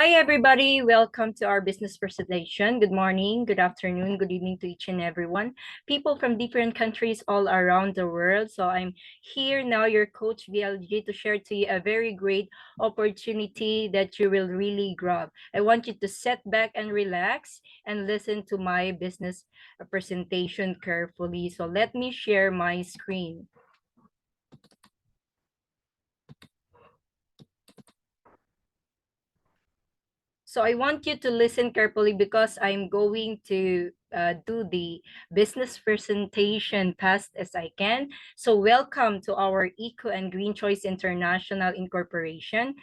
Hi, everybody. Welcome to our business presentation. Good morning, good afternoon, good evening to each and everyone. People from different countries all around the world. So I'm here now, your coach VLG, to share to you a very great opportunity that you will really grab. I want you to sit back and relax and listen to my business presentation carefully. So let me share my screen. So I want you to listen carefully because I'm going to do the business presentation fast as I can. So welcome to our Eco and Green Choice International Incorporated.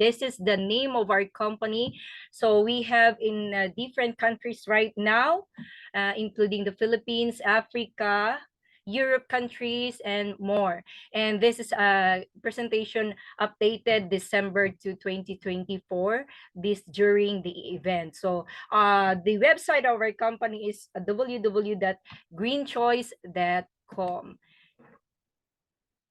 This is the name of our company. So we have in different countries right now, including the Philippines, Africa, Europe countries, and more. And this is a presentation updated December to 2024, this during the event. So the website of our company is www.greenchoice.com.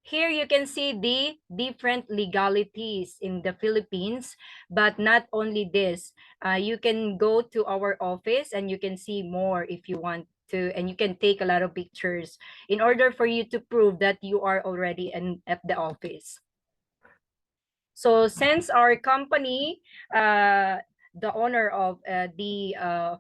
Here you can see the different legalities in the Philippines, but not only this, you can go to our office and you can see more if you want to, and you can take a lot of pictures in order for you to prove that you are already at the office. So since our company, the owner of the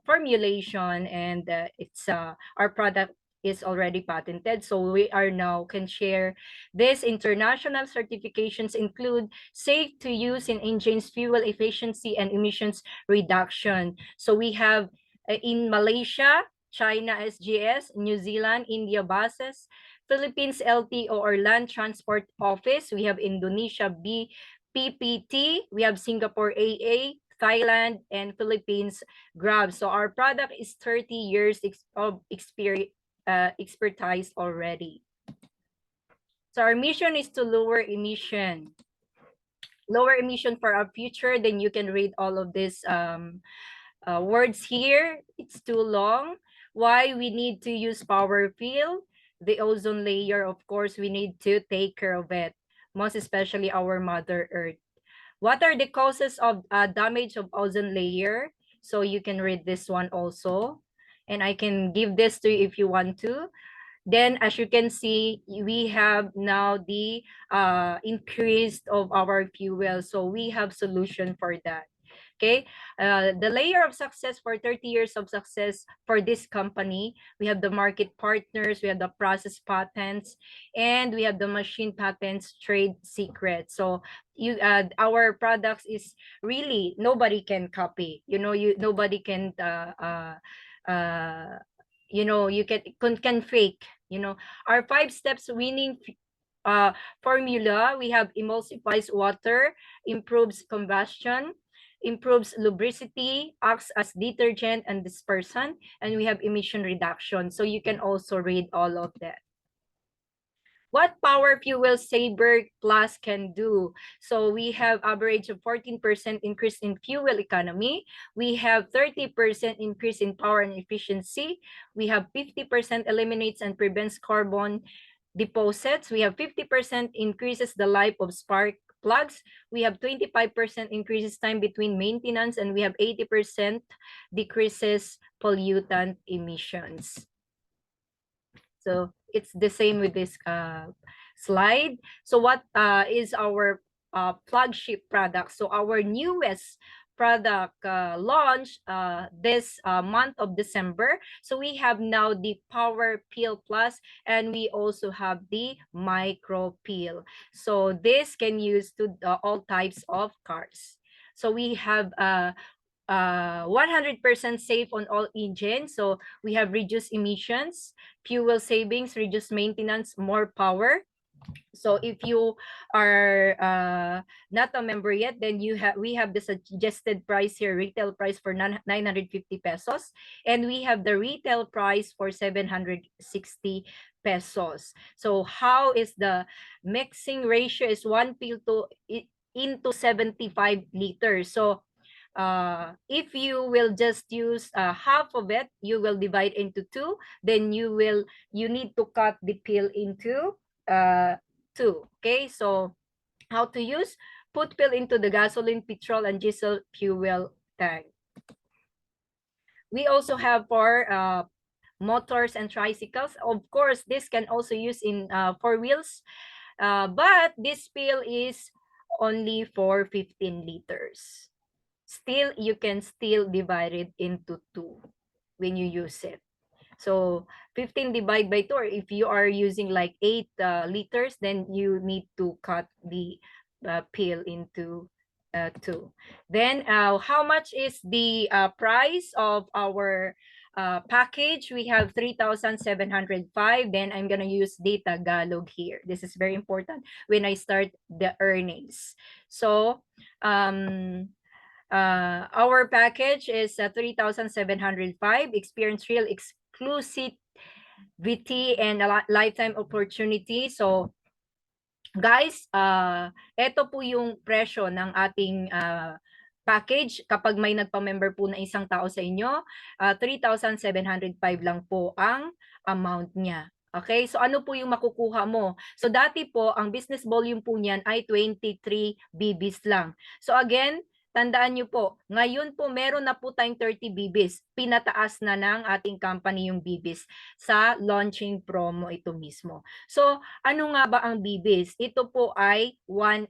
formulation and it's our product is already patented, so we are now can share this. International certifications include safe to use in engines, fuel efficiency, and emissions reduction. So we have in Malaysia, China SGS, New Zealand, India buses, Philippines LTO or Land Transport Office. We have Indonesia PPT, we have Singapore AA, Thailand, and Philippines Grab. So our product is 30 years of expertise already. So our mission is to lower emission for our future. Then you can read all of these words here. It's too long. Why we need to use power fill, the ozone layer, of course, we need to take care of it, most especially our Mother Earth. What are the causes of damage of ozone layer? So you can read this one also. And I can give this to you if you want to. Then as you can see, we have now the increase of our fuel. So we have solution for that. Okay, the layer of success for 30 years of success for this company, we have the market partners, we have the process patents, and we have the machine patents, trade secrets. So our products is really nobody can copy. Nobody can you can fake. Our 5 steps winning formula. We have emulsifies water, improves combustion, improves lubricity, acts as detergent and dispersant, and we have emission reduction. So you can also read all of that. What Power Fuel Saver Plus can do? So we have average of 14% increase in fuel economy. We have 30% increase in power and efficiency. We have 50% eliminates and prevents carbon deposits. We have 50% increases the life of spark plugs. We have 25% increases time between maintenance, and we have 80% decreases pollutant emissions. So it's the same with this slide. So what is our flagship product? So our newest product launch this month of December. So we have now the Power Peel Plus, and we also have the Micro Peel. So this can use to all types of cars. So we have 100% safe on all engines. So we have reduced emissions, fuel savings, reduced maintenance, more power. So if you are not a member yet, then we have the suggested price here, retail price for 950 pesos, and we have the retail price for 760 pesos. So how is the mixing ratio? Is 1 pill into 75 liters. So if you will just use half of it, you will divide into 2, then you need to cut the pill into 2. Okay, so How to use? Put pill into the gasoline, petrol, and diesel fuel tank. We also have for motors and tricycles. Of course, this can also use in four wheels, but this pill is only for 15 liters. Still, you can still divide it into 2 when you use it. So 15 divided by 2, or if you are using like 8 liters, then you need to cut the pill into 2. Then how much is the price of our package? We have 3,705. Then I'm gonna use data Tagalog here. This is very important when I start the earnings. So our package is 3,705. Experience real exclusivity and a lifetime opportunity. So guys, ito po yung presyo ng ating package kapag may nagpa-member po na isang tao sa inyo. 3,705 lang po ang amount niya. Okay, so ano po yung makukuha mo? So dati po, ang business volume po niyan ay 23 BBs lang. So again, tandaan nyo po, ngayon po meron na po tayong 30 BBs. Pinataas na ng ating company yung BBs sa launching promo ito mismo. So ano nga ba ang BBs? Ito po ay 1:1.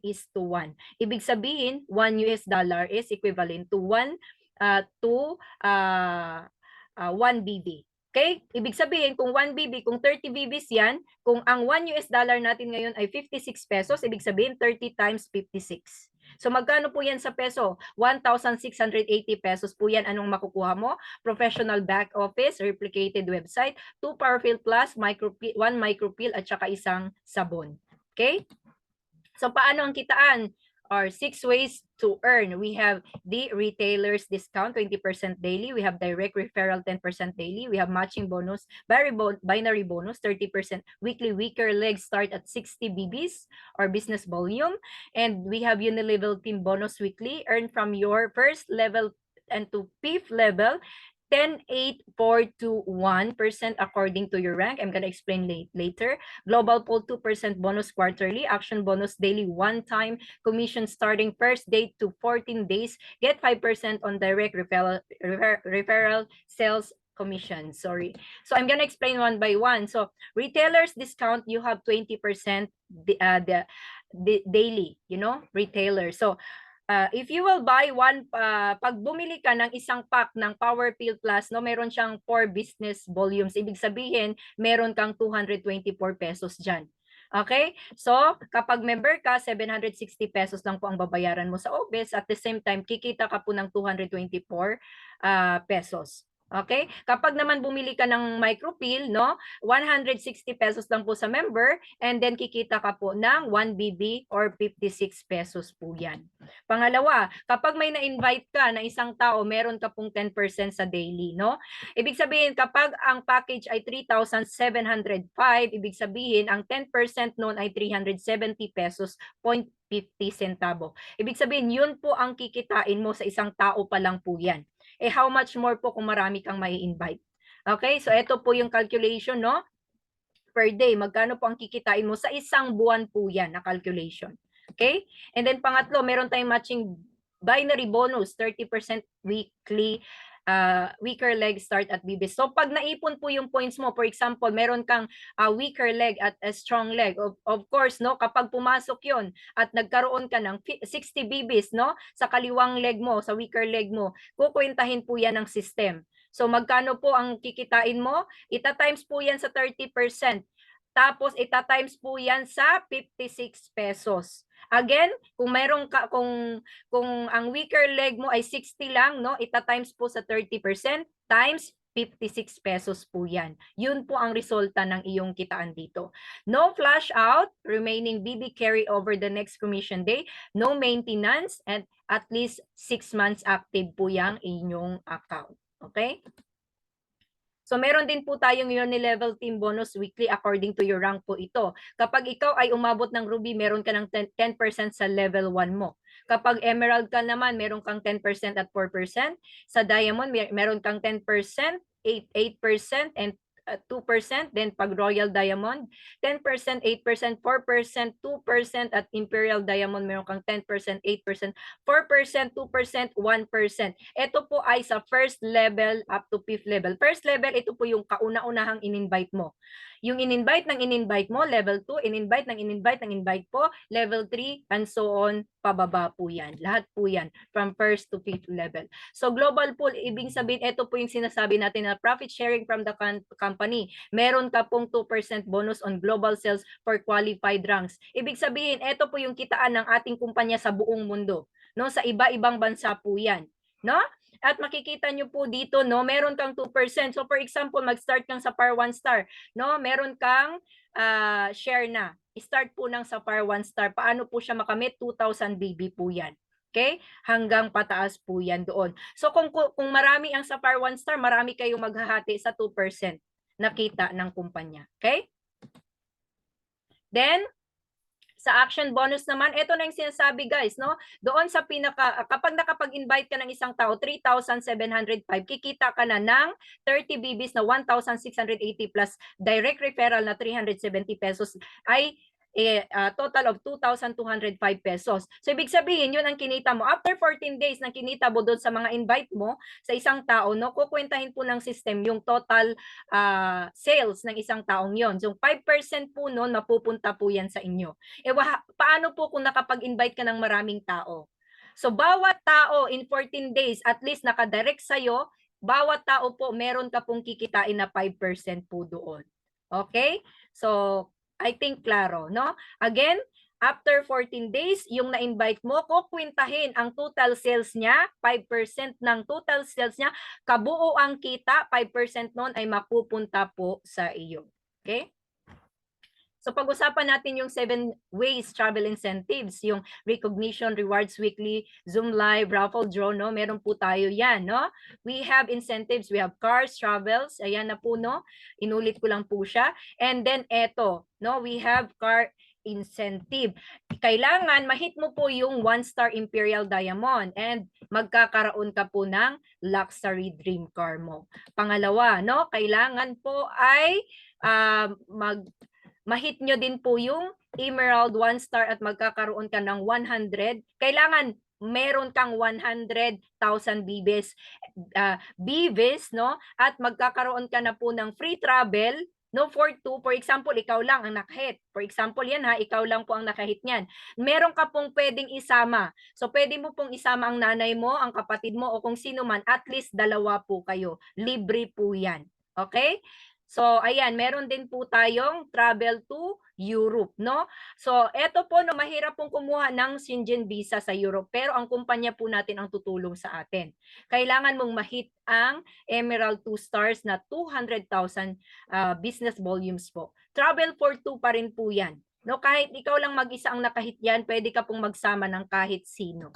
Ibig sabihin, $1 is equivalent to 1 BB. Okay? Ibig sabihin, kung 1 BB, kung 30 BBs yan, kung ang $1 natin ngayon ay 56 pesos, ibig sabihin 30 times 56. So magkano po yan sa peso? 1,680 pesos po yan. Anong makukuha mo? Professional back office, replicated website, 2 Powerfill Plus, 1 micropill at saka isang sabon. Okay? So paano ang kitaan? Or 6 ways to earn. We have the retailer's discount, 20% daily. We have direct referral, 10% daily. We have matching bonus, binary bonus, 30%. Weekly weaker legs start at 60 BBs or business volume. And we have unilevel team bonus weekly. Earn from your first level and to fifth level. 10, 8, 4, 2, 1% according to your rank. I'm going to explain later. Global poll 2% bonus quarterly. Action bonus daily one time. Commission starting first date to 14 days. Get 5% on direct referral sales commission. Sorry. So I'm going to explain one by one. So retailers discount, you have 20% daily, retailer. So if you will buy pag bumili ka ng isang pack ng Power Pill Plus, no, meron siyang 4 business volumes. Ibig sabihin, meron kang 224 pesos dyan. Okay? So, kapag member ka, 760 pesos lang po ang babayaran mo sa office. At the same time, kikita ka po ng 224 pesos. Okay? Kapag naman bumili ka ng micropill, no, 160 pesos lang po sa member, and then kikita ka po ng 1 BB or 56 pesos po yan. Pangalawa, kapag may na-invite ka na isang tao, meron ka pong 10% sa daily, no? Ibig sabihin, kapag ang package ay 3,705, ibig sabihin, ang 10% noon ay 370 pesos, 0.50 centavo. Ibig sabihin, yun po ang kikitain mo sa isang tao pa lang po yan. How much more po kung marami kang mai-invite? Okay, so ito po yung calculation, no? Per day, magkano po ang kikitain mo sa isang buwan po yan na calculation. Okay? And then pangatlo, meron tayong matching binary bonus, 30% weekly weaker leg start at BBs. So pag naipon po yung points mo, for example, meron kang weaker leg at a strong leg. Of course, no, kapag pumasok yon at nagkaroon ka ng 60 BBs, no, sa kaliwang leg mo, sa weaker leg mo, kukwentahin po yan ng system. So magkano po ang kikitain mo? Ita-times po yan sa 30%. Tapos ita-times po yan sa 56 pesos. Again, kung meron ka kung ang weaker leg mo ay 60 lang, no, ita-times po sa 30% times 56 pesos po yan. Yun po ang resulta ng iyong kitaan dito. No flash out, remaining BB carry over the next commission day, no maintenance, and at least 6 months active po yang inyong account. Okay? So meron din po tayong unilevel team bonus weekly according to your rank po ito. Kapag ikaw ay umabot ng ruby, meron ka ng 10% sa level 1 mo. Kapag emerald ka naman, meron kang 10% at 4%. Sa diamond, meron kang 10%, 8%, and 2%, then pag Royal Diamond, 10%, 8%, 4%, 2%, at Imperial Diamond, meron kang 10%, 8%, 4%, 2%, 1%. Ito po ay sa first level up to fifth level. First level, ito po yung kauna-unahang in-invite mo. Yung in-invite ng in-invite mo, level 2, in-invite ng in-invite ng invite po, level 3, and so on, pababa po yan. Lahat po yan, from first to fifth level. So global pool, ibig sabihin, ito po yung sinasabi natin na profit sharing from the company. Meron ka pong 2% bonus on global sales for qualified ranks. Ibig sabihin, ito po yung kitaan ng ating kumpanya sa buong mundo. No, sa iba-ibang bansa po yan. No? At makikita nyo po dito, no, meron kang 2%. So for example, mag-start kang sa par 1 star, no? Meron kang share na. Start po ng sa par 1 star. Paano po siya makamit? 2,000 BB po yan. Okay? Hanggang pataas po yan doon. So kung marami ang sa par 1 star, marami kayong maghahati sa 2% nakita ng kumpanya. Okay? Then, sa action bonus naman, ito na yung sinasabi guys, no? Doon sa kapag nakapag-invite ka ng isang tao, 3,705, kikita ka na ng 30 BBs na 1,680 plus direct referral na 370 pesos ay total of 2,205 pesos. So, ibig sabihin, yun ang kinita mo. After 14 days na kinita mo doon sa mga invite mo sa isang tao, no, kukwentahin po ng system yung total sales ng isang taong yon. So, 5% po noon, mapupunta po yan sa inyo. Paano po kung nakapag-invite ka ng maraming tao? So, bawat tao in 14 days, at least nakadirect sa'yo, bawat tao po, meron ka pong kikitain na 5% po doon. Okay? So, I think klaro, no? Again, after 14 days, yung na-invite mo, kukwintahin ang total sales niya, 5% ng total sales niya, kabuo ang kita, 5% nun ay mapupunta po sa iyo. Okay? So pag-usapan natin yung 7 ways travel incentives, yung recognition, rewards weekly, Zoom live, raffle draw, no? Meron po tayo yan, no? We have incentives, we have cars, travels, ayan na po, no? Inulit ko lang po siya. And then eto, no? We have car incentive. Kailangan mahit mo po yung 1-star Imperial Diamond and magkakaroon ka po ng luxury dream car mo. Pangalawa, no? Kailangan po ay mahit nyo din po yung Emerald 1-star at magkakaroon ka ng 100. Kailangan meron kang 100,000 BBs, no? At magkakaroon ka na po ng free travel, no, for 2. For example, ikaw lang ang nakahit. For example, yan ha, ikaw lang po ang nakahit niyan. Meron ka pong pwedeng isama. So, pwede mo pong isama ang nanay mo, ang kapatid mo, o kung sino man, at least 2 po kayo. Libre po yan. Okay? So, ayan, meron din po tayong travel to Europe, no? So, eto po, no, mahirap pong kumuha ng Schengen visa sa Europe, pero ang kumpanya po natin ang tutulong sa atin. Kailangan mong mahit ang Emerald 2 stars na 200,000 business volumes po. Travel for 2 pa rin po yan. No, kahit ikaw lang mag-isa ang nakahit yan, pwede ka pong magsama ng kahit sino.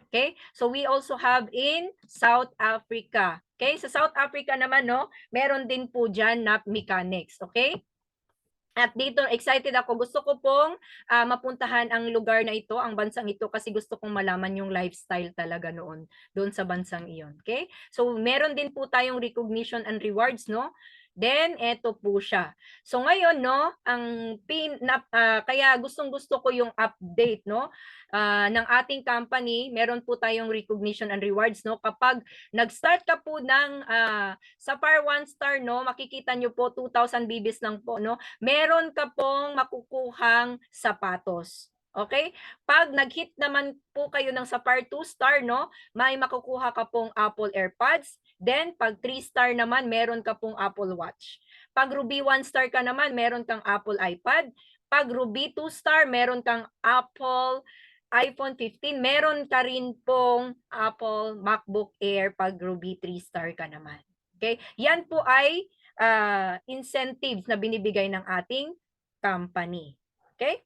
Okay? So we also have in South Africa. Okay? Sa South Africa naman, no, meron din po dyan na mechanics. Okay? At dito, excited ako. Gusto ko pong mapuntahan ang lugar na ito, ang bansang ito, kasi gusto kong malaman yung lifestyle talaga doon sa bansang iyon. Okay? So, meron din po tayong recognition and rewards, no? Then, eto po siya. So, ngayon, no, kaya gustong-gusto ko yung update, no, ng ating company. Meron po tayong recognition and rewards, no? Kapag nag-start ka po ng sa par 1 star, no, makikita nyo po 2,000 BBs lang po, no? Meron ka pong makukuhang sapatos. Okay? Pag nag-hit naman po kayo ng sa par 2 star, no, may makukuha ka pong Apple AirPods. Then, pag 3 star naman, meron ka pong Apple Watch. Pag Ruby 1 star ka naman, meron kang Apple iPad. Pag Ruby 2 star, meron kang Apple iPhone 15. Meron ka rin pong Apple MacBook Air pag Ruby 3 star ka naman. Okay? Yan po ay incentives na binibigay ng ating company. Okay?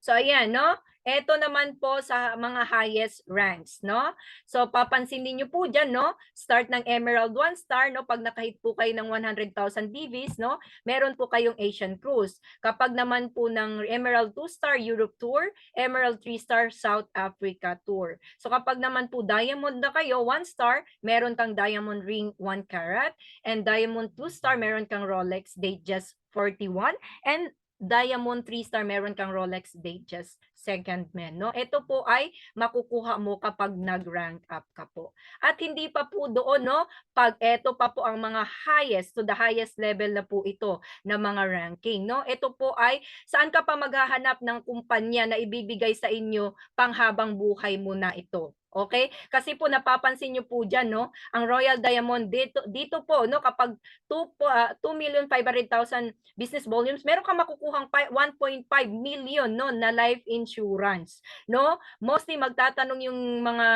So, ayan, no? Ito naman po sa mga highest ranks, no? So, papansinin niyo po dyan, no? Start ng Emerald 1 star, no? Pag nakahit po kayo ng 100,000 DVs, no? Meron po kayong Asian Cruise. Kapag naman po ng Emerald 2 star Europe Tour, Emerald 3 star South Africa Tour. So, kapag naman po Diamond na kayo, 1 star, meron kang Diamond Ring 1 carat. And Diamond 2 star, meron kang Rolex Datejust 41. And Diamond 3 star, meron kang Rolex Datejust second man, no? Ito po ay makukuha mo kapag nag-rank up ka po. At hindi pa po doon, no? Pag ito pa po ang mga highest, to the highest level na po ito na mga ranking, no? Ito po ay saan ka pa maghahanap ng kumpanya na ibibigay sa inyo panghabang buhay mo na ito. Okay? Kasi po napapansin niyo po diyan, no? Ang Royal Diamond dito po, no, kapag 2,500,000 business volumes, meron kang makukuhang 1.5 million, no, na life insurance, no? Mostly magtatanong yung mga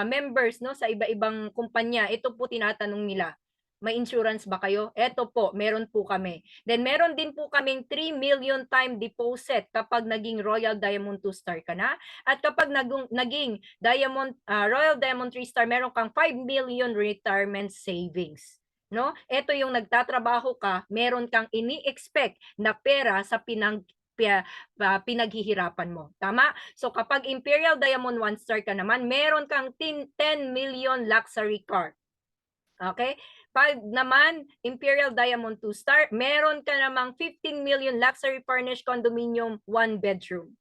members, no, sa iba-ibang kumpanya. Ito po tinatanong nila, may insurance ba kayo? Eto po, meron po kami. Then meron din po kaming 3 million time deposit kapag naging Royal Diamond 2 star ka na. At kapag naging Diamond Royal Diamond 3 star, meron kang 5 million retirement savings. No? Ito yung nagtatrabaho ka, meron kang ini-expect na pera sa pinaghihirapan mo. Tama? So kapag Imperial Diamond 1 star ka naman, meron kang 10 million luxury car. Okay? Pag naman, Imperial Diamond 2 star, meron ka namang 15 million luxury furnished condominium 1 bedroom.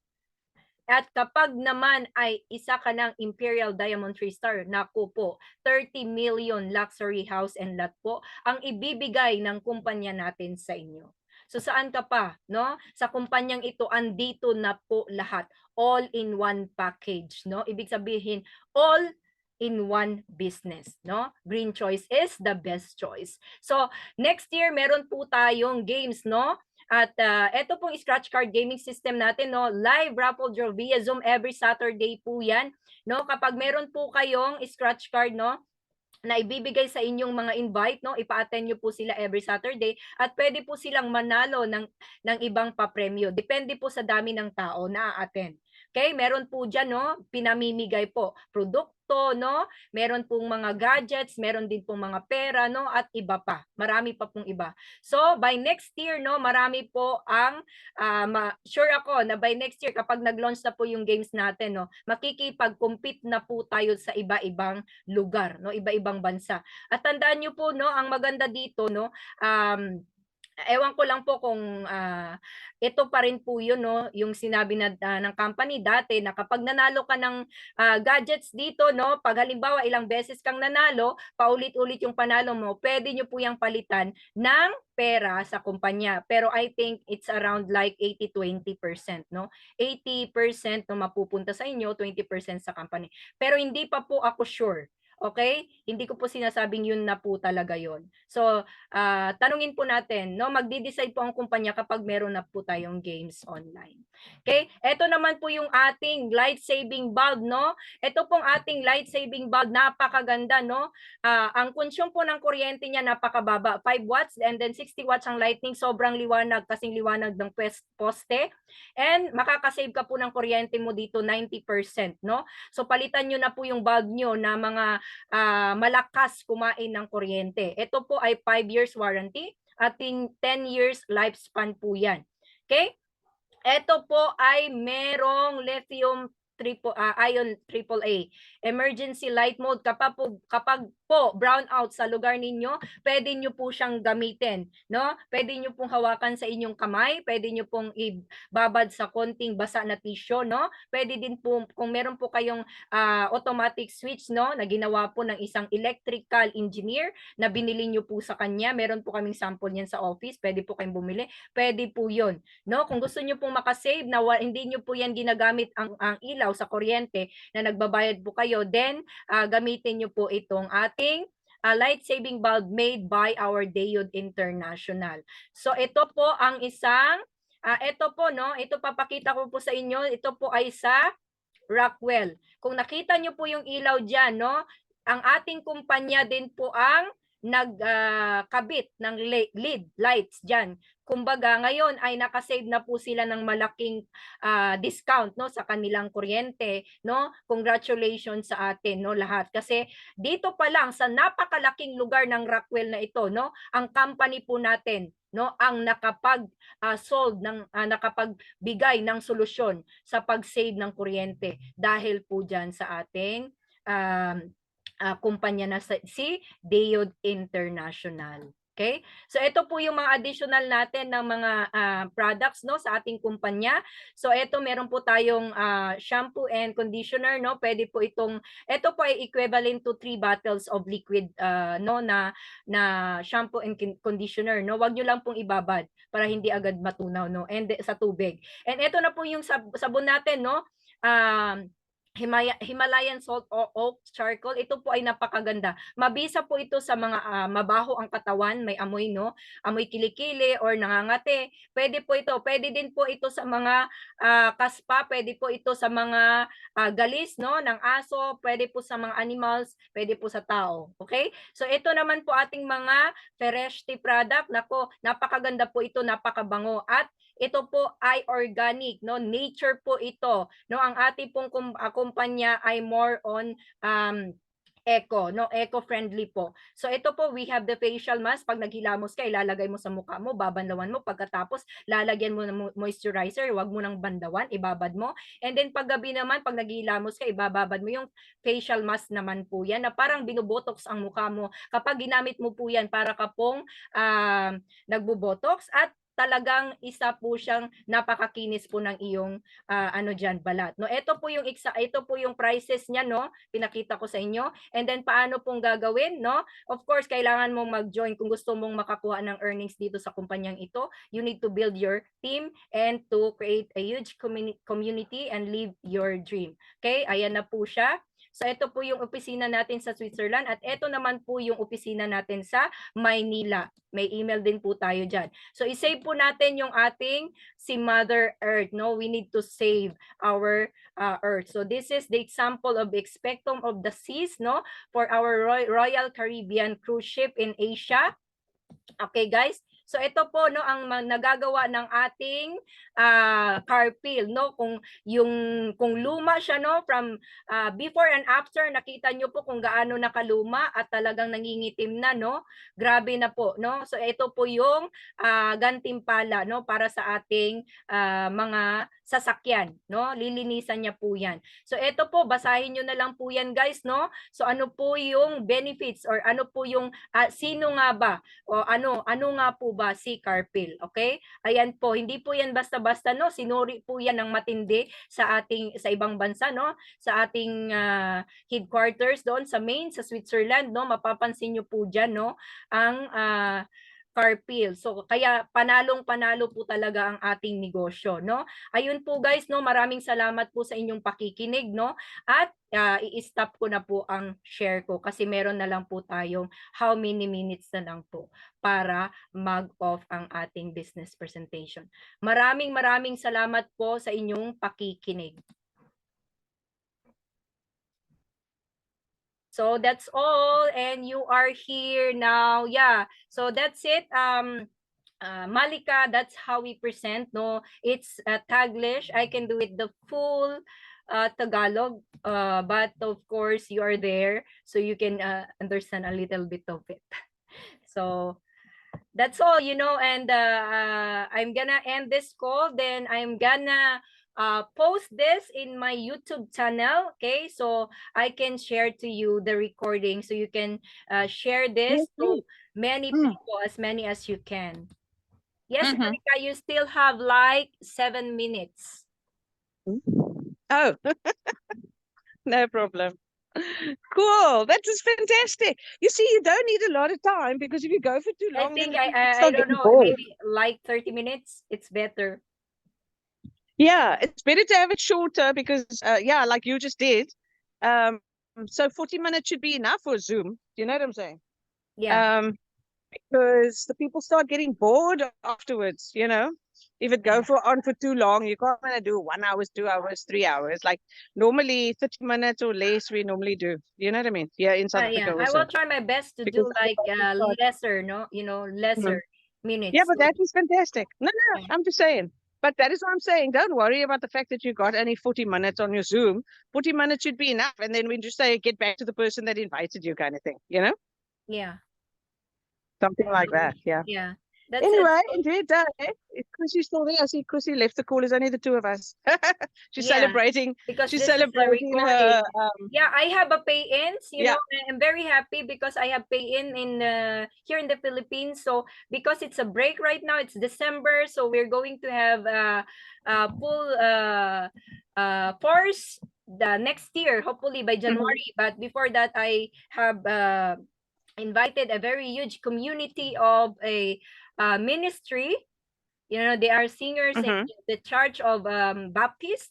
At kapag naman ay isa ka ng Imperial Diamond 3 star, naku po, 30 million luxury house and lot po ang ibibigay ng kumpanya natin sa inyo. So saan ka pa, no? Sa kumpanyang ito, andito na po lahat. All in one package, no? Ibig sabihin, all in one business, no? Green Choice is the best choice. So, next year meron po tayong games, no? At ito pong scratch card gaming system natin, no? Live raffle draw via Zoom every Saturday po 'yan, no? Kapag meron po kayong scratch card, no, na ibibigay sa inyong mga invite, no? Ipa-attend nyo po sila every Saturday at pwede po silang manalo ng ibang papremyo. Depende po sa dami ng tao na a-attend. Okay? Meron po dyan, no? Pinamimigay po produkto, no? Meron pong mga gadgets, meron din pong mga pera, no? At iba pa. Marami pa pong iba. So, by next year, no? Marami po ang, sure ako na by next year, kapag nag-launch na po yung games natin, no? Makikipag-compete na po tayo sa iba-ibang lugar, no, iba-ibang bansa. At tandaan niyo po, no, ang maganda dito, no, ewan ko lang po kung ito pa rin po yun, no, yung sinabi na ng company dati na kapag nanalo ka ng gadgets dito, no, pag halimbawa ilang beses kang nanalo, paulit-ulit yung panalo mo, pwede nyo po yung palitan ng pera sa kumpanya. Pero I think it's around like 80-20%, no? 80% no mapupunta sa inyo, 20% sa company. Pero hindi pa po ako sure. Okay? Hindi ko po sinasabing yun na po talaga yun. So, tanungin po natin, no? Magdi-decide po ang kumpanya kapag meron na po tayong games online. Okay? Ito naman po yung ating light-saving bulb, no? Ito pong ating light-saving bulb, napakaganda, no? Ang consume po ng kuryente niya napakababa, 5 watts and then 60 watts ang lightning, sobrang liwanag, kasing liwanag ng poste. And makakasave ka po ng kuryente mo dito 90%, no? So palitan nyo na po yung bulb nyo na mga malakas kumain ng kuryente. Ito po ay 5 years warranty at 10 years lifespan po yan. Okay? Ito po ay merong lithium ion AAA. Emergency light mode. Kapag po brownout sa lugar ninyo, pwede nyo po siyang gamitin. No? Pwede nyo pong hawakan sa inyong kamay, pwede nyo pong ibabad sa konting basa na tissue. No? Pwede din po, kung meron po kayong automatic switch, no, na ginawa po ng isang electrical engineer na binili nyo po sa kanya, meron po kaming sample niyan sa office, pwede po kayong bumili, pwede po yun. No? Kung gusto nyo pong makasave na hindi nyo po yan ginagamit ang ilaw sa kuryente na nagbabayad po kayo, then gamitin nyo po itong ating light saving bulb made by our Diode International. So ito po ang isang, ito po, no, ito papakita ko po sa inyo, ito po ay sa Rockwell. Kung nakita nyo po yung ilaw dyan, no, ang ating kumpanya din po ang nagkabit ng LED lights dyan. kumbaga ngayon ay nakasave na po sila ng malaking discount, no, sa kanilang kuryente, no. Congratulations sa atin, no, lahat, kasi dito pa lang sa napakalaking lugar ng Rockwell na ito, no, ang company po natin, no, ang solve ng nakapagbigay ng solusyon sa pag-save ng kuryente dahil po diyan sa ating kumpanya na si Diode International. Okay? So ito po yung mga additional natin ng mga products, no, sa ating kumpanya. So ito meron po tayong shampoo and conditioner, no. Pwede po ito po ay equivalent to 3 bottles of liquid, no, na shampoo and conditioner, no. Wag niyo lang pong ibabad para hindi agad matunaw, no, and sa tubig. And ito na po yung sabon natin, no. Himalayan salt o oak charcoal. Ito po ay napakaganda. Mabisa po ito sa mga mabaho ang katawan, may amoy, no? Amoy kilikili or nangangate. Pwede po ito. Pwede din po ito sa mga kaspa, pwede po ito sa mga galis, no, ng aso, pwede po sa mga animals, pwede po sa tao. Okay? So ito naman po ating mga Fereshti product. Nako, napakaganda po ito, napakabango, at ito po ay organic, no, nature po ito, no. Ang ating pong kumpanya ay more on eco, no, eco-friendly po. So ito po, we have the facial mask. Pag naghilamos ka, ilalagay mo sa mukha mo, babanlawan mo, pagkatapos lalagyan mo ng moisturizer, wag mo nang bandawan, ibabad mo. And then paggabi naman, pag naghilamos ka, ibababad mo yung facial mask naman po yan, na parang binubotox ang mukha mo. Kapag ginamit mo po yan, para ka pong nagbubotox, at talagang isa po siyang napakakinis po ng iyong balat, no. Ito po yung prices niya, no, pinakita ko sa inyo. And then paano pong gagawin, no? Of course, kailangan mong mag-join kung gusto mong makakuha ng earnings dito sa kumpanyang ito. You need to build your team and to create a huge community and live your dream. Okay? Ayan na po siya. So ito po yung opisina natin sa Switzerland, at ito naman po yung opisina natin sa Maynila. May email din po tayo dyan. So isave po natin yung ating si Mother Earth, no? We need to save our Earth. So this is the example of Expectum of the Seas, no? For our Royal Caribbean cruise ship in Asia. Okay, guys? So ito po, no, ang nagagawa ng ating carpil, no, kung luma siya, no, from before and after, nakita nyo po kung gaano nakaluma at talagang nangingitim na, no. Grabe na po, no. So ito po yung gantimpala, no, para sa ating mga sasakyan, no. Lilinisan niya po yan. So ito po, basahin nyo na lang po yan, guys, no. So ano po yung benefits, or ano po yung sino nga ba, o ano nga po ba si carpil? Okay? Ayan po, hindi po yan basta-basta, no. Sinuri po yan ng matindi sa ibang bansa, no, sa ating headquarters doon sa Maine, sa Switzerland, no. Mapapansin niyo po diyan, no, ang carpil. So kaya panalong-panalo po talaga ang ating negosyo, no. Ayun po, guys, no, maraming salamat po sa inyong pakikinig, no. At i-stop ko na po ang share ko kasi meron na lang po tayong how many minutes na lang po para mag-off ang ating business presentation. Maraming salamat po sa inyong pakikinig. So that's all, and you are here now. Yeah, so that's it. Malika, that's how we present, no. It's Taglish. I can do it the full Tagalog, but of course you are there, so you can understand a little bit of it. So that's all, you know, and I'm gonna end this call, then I'm gonna post this in my YouTube channel, okay? So I can share to you the recording, so you can share this to many people, as many as you can. Yes, Malika, you still have like 7 minutes. Oh, no problem. Cool. That is fantastic. You see, you don't need a lot of time, because if you go for too long, I think then I don't know, maybe like 30 minutes. It's better. Yeah, it's better to have it shorter, because yeah, like you just did. So 40 minutes should be enough for Zoom. Do you know what I'm saying? Yeah. Because the people start getting bored afterwards, you know. If it goes on for too long, you can't want to do 1 hour, 2 hours, 3 hours. Like normally 30 minutes or less we normally do. You know what I mean? Yeah, in South Africa Yeah, I also. will try my best to do like lesser, no, you know, lesser. minutes. Yeah, but So, that is fantastic. No, no, yeah. I'm just saying. But that is what I'm saying. Don't worry about the fact that you got only 40 minutes on your Zoom. 40 minutes should be enough. And then we just say, get back to the person that invited you, kind of thing, you know? Yeah. Something like So, that. Yeah. yeah. That's it. Anyway, So, enjoy day. Is Chrissy still there? I see Chrissy left the call. It's only the two of us. She's yeah, celebrating. because She's this is a celebrating recording. her. Yeah, I have a pay-ins, Yeah. I'm very happy because I have pay-in here in the Philippines. So because it's a break right now, it's December, so we're going to have full force the next year, hopefully by Mhm. January. But before that, I have invited a very huge community of a ministry. They are singers in Mhm. the Church of Baptist,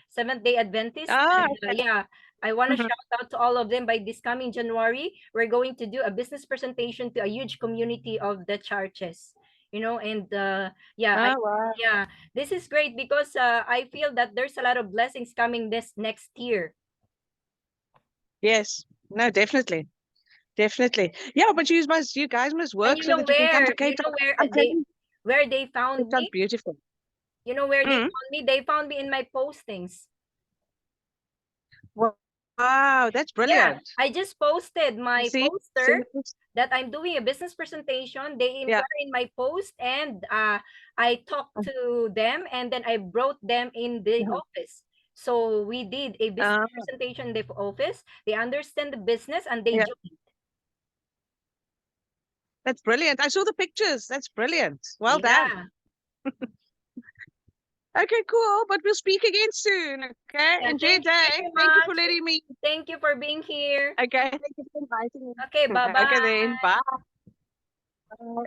Seventh Day Adventist. Ah. And Okay. yeah, I want to Mhm. shout out to all of them. By this coming January, we're going to do a business presentation to a huge community of the churches. And yeah, Ah, wow. yeah, this is great because I feel that there's a lot of blessings coming this next year. Yes. No, definitely. Definitely. Yeah, but you guys must And work so that you can come to Cape Town. where I'm telling you, they Cape found Town's me. beautiful. You know where they Mm. found me? They found me in my postings. Wow, that's Yeah, brilliant. I just posted You my see? See? poster that I'm doing a business presentation. They Yeah. inquire in my post, and I talked to them, and then I brought them in the Mhm. office. So we did a business Ah, presentation in the office. They understand the business, and they yeah, joined. that's brilliant. I saw the pictures. That's brilliant. Well done. Yeah. Okay, cool. But we'll speak again soon. Okay. Yeah. Enjoy your Thank you day. very Thank you for much. letting me. Thank you for being here. Okay. Thank you for inviting me. Okay. Bye Okay, then. bye. Bye. Bye.